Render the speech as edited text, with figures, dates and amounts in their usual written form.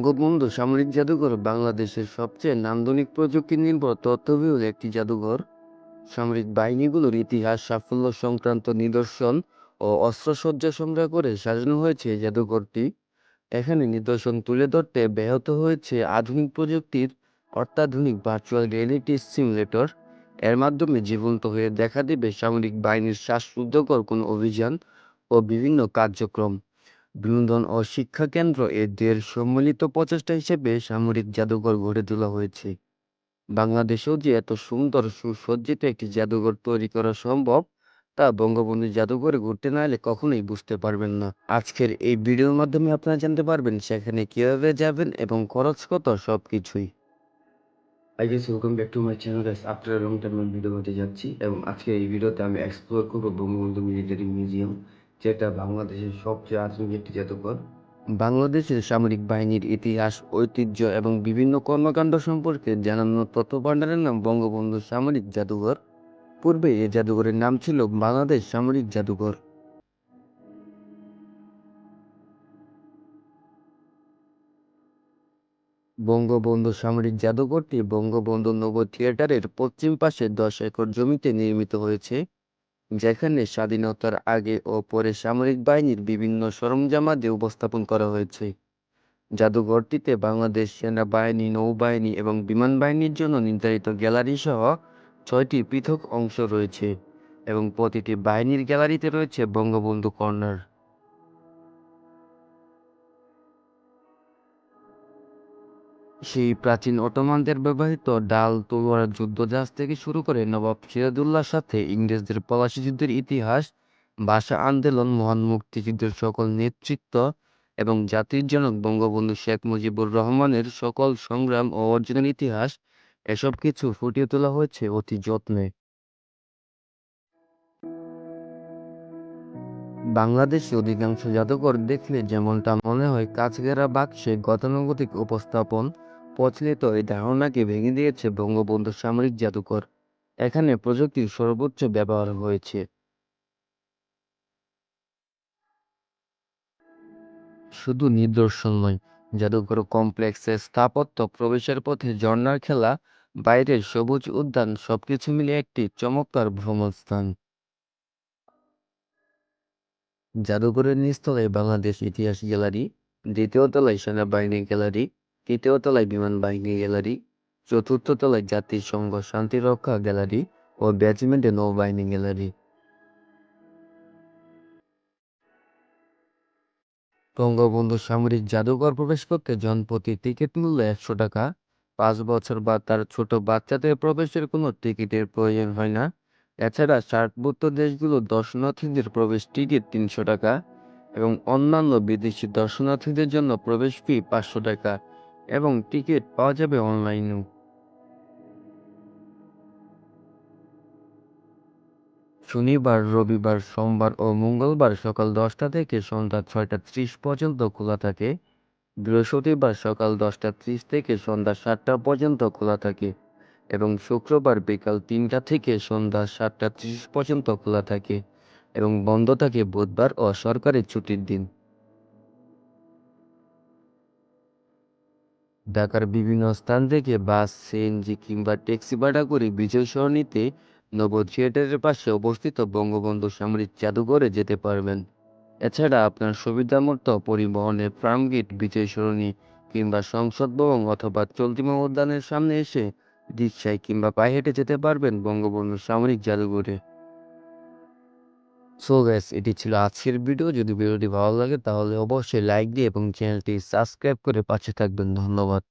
বঙ্গবন্ধু সামরিক জাদুঘর বাংলাদেশের সবচেয়ে নান্দনিক প্রযুক্তি নির্ভর তথ্যবিহুল একটি জাদুঘর। সামরিক বাহিনীগুলোর ইতিহাস, সাফল্য সংক্রান্ত নিদর্শন ও অস্ত্রসজ্জা সংগ্রহ করে সাজানো হয়েছে এই জাদুঘরটি। এখানে নিদর্শন তুলে ধরতে ব্যাহত হয়েছে আধুনিক প্রযুক্তির অত্যাধুনিক ভার্চুয়াল রিয়েলিটি সিমুলেটর। এর মাধ্যমে জীবন্ত হয়ে দেখা দেবে সামরিক বাহিনীর শ্বাসরুদ্ধকর কোনো অভিযান ও বিভিন্ন কার্যক্রম। বিনোদন ও শিক্ষা কেন্দ্র এ দুয়ের সম্মিলিত প্রচেষ্টা হিসেবে সামরিক জাদুঘর গড়ে তোলা হয়েছে। বাংলাদেশেও যে এত সুন্দর সুসজ্জিত একটি জাদুঘর তৈরি করা সম্ভব, তা বঙ্গবন্ধু জাদুঘরে ঘুরতে না এলে কখনোই বুঝতে পারবেন না। আজকের এই ভিডিওর মাধ্যমে আপনারা জানতে পারবেন সেখানে কিভাবে যাবেন এবং খরচ কত সবকিছুই। I guess welcome back to my channel guys. After long time আমি ভিডিও করতে যাচ্ছি এবং আজকে এই ভিডিওতে আমি এক্সপ্লোর করব বঙ্গবন্ধু মিলিটারি মিউজিয়াম, যেটা বাংলাদেশের সবচেয়ে আধুনিক একটি জাদুঘর। বাংলাদেশের সামরিক বাহিনীর ইতিহাস, ঐতিহ্য এবং বিভিন্ন কর্মকাণ্ড সম্পর্কে জানানো তথ্য ভান্ডারের নাম বঙ্গবন্ধু সামরিক জাদুঘর। পূর্বে এই জাদুঘরের নাম ছিল বাংলাদেশ সামরিক জাদুঘর। বঙ্গবন্ধু সামরিক জাদুঘরটি বঙ্গবন্ধু নব থিয়েটারের পশ্চিম পাশে 10 একর জমিতে নির্মিত হয়েছে, যেখানে স্বাধীনতার আগে ও পরে সামরিক বাহিনীর বিভিন্ন সরঞ্জামাদি উপস্থাপন করা হয়েছে। জাদুঘরটিতে বাংলাদেশ সেনাবাহিনী, নৌবাহিনী এবং বিমান বাহিনীর জন্য নির্ধারিত গ্যালারি সহ 6টি পৃথক অংশ রয়েছে এবং প্রতিটি বাহিনীর গ্যালারিতে রয়েছে বঙ্গবন্ধু কর্নার। সেই প্রাচীন অটোমানদের ব্যবহৃত ডাল, তলোয়ার, যুদ্ধজাহাজ থেকে শুরু করে নবাব সিরাজউদ্দৌলার সাথে ইংরেজদের পলাশি যুদ্ধের ইতিহাস, ভাষা আন্দোলন, মহান মুক্তিযুদ্ধের সকল নেতৃত্ব এবং জাতির জনক বঙ্গবন্ধু শেখ মুজিবুর রহমানের সকল সংগ্রাম ও অর্জনের ইতিহাস, এসব কিছু ফুটিয়ে তোলা হয়েছে অতি যত্নে। বাংলাদেশে অধিকাংশ জাদুঘর দেখলে যেমনটা মনে হয় কাচঘেরা বাক্সে গতানুগতিক উপস্থাপন, প্রচলিত এই ধারণাকে ভেঙে দিয়েছে বঙ্গবন্ধু সামরিক জাদুঘর। এখানে প্রযুক্তির সর্বোচ্চ ব্যবহার হয়েছে। শুধু নিদর্শন নয়, জাদুঘর কমপ্লেক্সের স্থাপত্য, প্রবেশের পথে ঝর্ণার খেলা, বাইরের সবুজ উদ্যান সবকিছু মিলে একটি চমৎকার ভ্রমণস্থান। জাদুঘরের নিচতলায় বাংলাদেশ ইতিহাস গ্যালারি, দ্বিতীয় তলায় সেনাবাহিনী গ্যালারি, তৃতীয় তলায় বিমান বাহিনী গ্যালারি, চতুর্থ তলায় জাতিসংঘ শান্তিরক্ষা গ্যালারি ও বেজমেন্টে নৌবাহিনী গ্যালারি। বঙ্গবন্ধু সামরিক জাদুঘর প্রবেশ করতে জনপ্রতি টিকিট মূল্য 100 টাকা। 5 বছর বা তার ছোট বাচ্চাদের প্রবেশের কোনো টিকিটের প্রয়োজন হয় না। এছাড়া সার্কভুক্ত দেশগুলোর দর্শনার্থীদের প্রবেশ টিকিট 300 টাকা এবং অন্যান্য বিদেশি দর্শনার্থীদের জন্য প্রবেশ ফি 500 টাকা এবং টিকিট পাওয়া যাবে অনলাইনেও। শনিবার, রবিবার, সোমবার ও মঙ্গলবার সকাল 10টা থেকে সন্ধ্যা 6টা 30 পর্যন্ত খোলা থাকে। বৃহস্পতিবার সকাল 10টা 30 থেকে সন্ধ্যা 7টা পর্যন্ত খোলা থাকে এবং শুক্রবার বিকাল 3টা থেকে সন্ধ্যা 7টা 30 পর্যন্ত খোলা থাকে এবং বন্ধ থাকে বুধবার ও সরকারি ছুটির দিন। ঢাকার বিভিন্ন স্থান থেকে বাস, সিএনজি কিংবা ট্যাক্সি ভাড়া করে বিজয় সরণিতে নব থিয়েটারের পাশে অবস্থিত বঙ্গবন্ধু সামরিক জাদুঘরে যেতে পারবেন। এছাড়া আপনার সুবিধামতো পরিবহনে ফার্মগেট, বিজয় সরণি কিংবা সংসদ ভবন অথবা চলতি উদ্যানের সামনে এসে রিকশায় কিংবা পায়ে হেঁটে যেতে পারবেন বঙ্গবন্ধু সামরিক জাদুঘরে। সো গাইস, এটি ছিল আজকের ভিডিও। যদি ভিডিওটি ভালো লাগে তাহলে অবশ্যই লাইক দিয়ে এবং চ্যানেলটি সাবস্ক্রাইব করে পাশে থাকবেন। ধন্যবাদ।